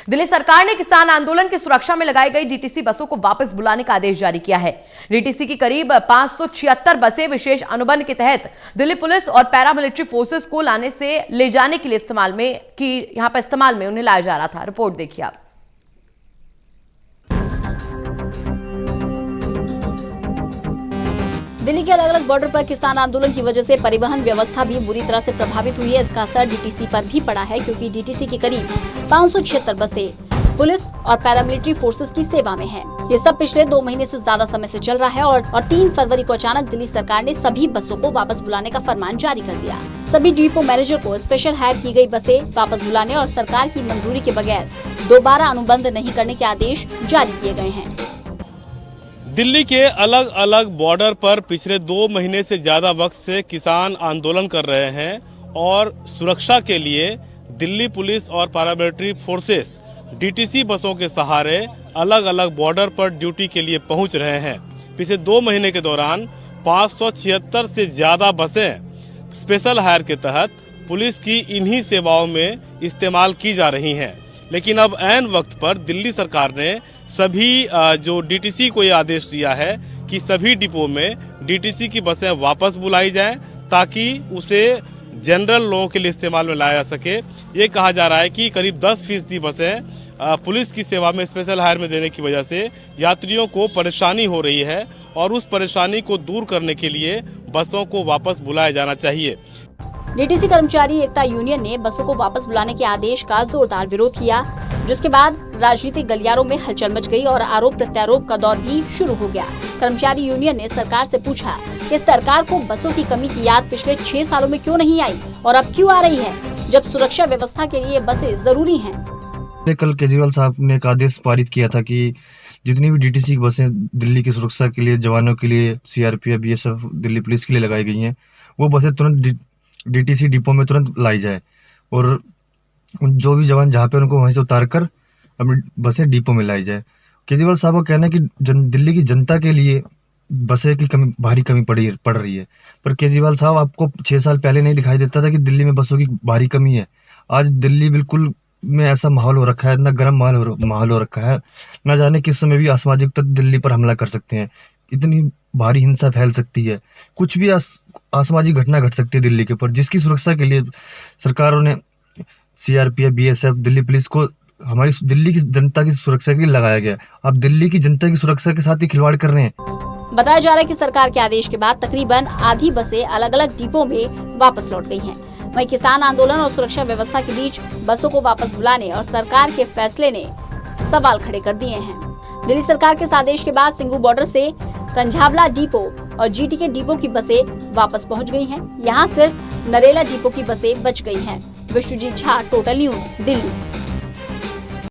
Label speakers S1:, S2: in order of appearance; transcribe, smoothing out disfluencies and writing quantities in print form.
S1: दिल्ली सरकार ने किसान आंदोलन की सुरक्षा में लगाई गई डीटीसी बसों को वापस बुलाने का आदेश जारी किया है। डीटीसी की करीब 576 बसें विशेष अनुबंध के तहत दिल्ली पुलिस और पैरामिलिट्री फोर्सेस को लाने से ले जाने के लिए इस्तेमाल में उन्हें लाया जा रहा था। रिपोर्ट देखिए आप।
S2: दिल्ली के अलग अलग बॉर्डर पर किसान आंदोलन की वजह से परिवहन व्यवस्था भी बुरी तरह से प्रभावित हुई है। इसका असर डीटीसी पर भी पड़ा है, क्योंकि डीटीसी की करीब 576 बसें पुलिस और पैरामिलिट्री फोर्सेस की सेवा में हैं। ये सब पिछले 2 महीने से ज्यादा समय से चल रहा है और 3 फरवरी को अचानक दिल्ली सरकार ने सभी बसों को वापस बुलाने का फरमान जारी कर दिया। सभी डिपो मैनेजर को स्पेशल हायर की गई बसें वापस बुलाने और सरकार की मंजूरी के बगैर दोबारा अनुबंध नहीं करने के आदेश जारी किए गए हैं।
S3: दिल्ली के अलग अलग बॉर्डर पर पिछले 2 महीने से ज्यादा वक्त से किसान आंदोलन कर रहे हैं और सुरक्षा के लिए दिल्ली पुलिस और पैरामिलिट्री फोर्सेस डीटीसी बसों के सहारे अलग अलग बॉर्डर पर ड्यूटी के लिए पहुंच रहे हैं। पिछले 2 महीने के दौरान 576 से ज्यादा बसें स्पेशल हायर के तहत पुलिस की इन्हीं सेवाओं में इस्तेमाल की जा रही हैं। लेकिन अब ऐन वक्त पर दिल्ली सरकार ने सभी जो डीटीसी को ये आदेश दिया है कि सभी डिपो में डीटीसी की बसें वापस बुलाई जाएं, ताकि उसे जनरल लोगों के लिए इस्तेमाल में लाया जा सके। ये कहा जा रहा है कि करीब 10% बसें पुलिस की सेवा में स्पेशल हायर में देने की वजह से यात्रियों को परेशानी हो रही है और उस परेशानी को दूर करने के लिए बसों को वापस बुलाया जाना चाहिए।
S2: डीटीसी कर्मचारी एकता यूनियन ने बसों को वापस बुलाने के आदेश का जोरदार विरोध किया, जिसके बाद राजनीतिक गलियारों में हलचल मच गई और आरोप प्रत्यारोप का दौर भी शुरू हो गया। कर्मचारी यूनियन ने सरकार से पूछा कि सरकार को बसों की कमी की याद पिछले 6 सालों में क्यों नहीं आई और अब क्यों आ रही है, जब सुरक्षा व्यवस्था के लिए बसें जरूरी हैं।
S4: कल केजरीवाल साहब ने एक आदेश पारित किया था कि जितनी भी डीटीसी की बसें दिल्ली की सुरक्षा के लिए, जवानों के लिए, सीआरपीएफ, बीएसएफ, दिल्ली पुलिस के लिए लगाई गई हैं, वो बसें तुरंत डीटीसी डिपो में तुरंत लाई जाए और जो भी जवान जहाँ पे उनको वहीं से उतार कर अपनी बसें डिपो में लाई जाए। केजरीवाल साहब का कहना है कि दिल्ली की जनता के लिए बसें की भारी कमी पड़ रही है, पर केजरीवाल साहब आपको 6 साल पहले नहीं दिखाई देता था कि दिल्ली में बसों की भारी कमी है। आज दिल्ली बिल्कुल में ऐसा माहौल हो रखा है, इतना गर्म माहौल हो रखा है, न जाने किस समय भी असामाजिक तत्व दिल्ली पर हमला कर सकते हैं, इतनी भारी हिंसा फैल सकती है, कुछ भी असामाजिक घटना घट सकती है दिल्ली के ऊपर, जिसकी सुरक्षा के लिए सरकारों ने सीआरपीएफ, बीएसएफ, दिल्ली पुलिस को हमारी दिल्ली की जनता की सुरक्षा के लिए लगाया गया। अब दिल्ली की जनता की सुरक्षा के साथ ही खिलवाड़ कर रहे हैं।
S2: बताया जा रहा है कि सरकार के आदेश के बाद तकरीबन आधी बसें अलग अलग डिपो में वापस लौट गई हैं। वहीं किसान आंदोलन और सुरक्षा व्यवस्था के बीच बसों को वापस बुलाने और सरकार के फैसले ने सवाल खड़े कर दिए हैं। दिल्ली सरकार के इस आदेश के बाद सिंघू बॉर्डर से कंझावला डिपो और जीटीके डिपो की बसें वापस पहुंच गई हैं। यहाँ सिर्फ नरेला डिपो की बसें बच गई हैं। Vishwajeet Jha, total news, Delhi.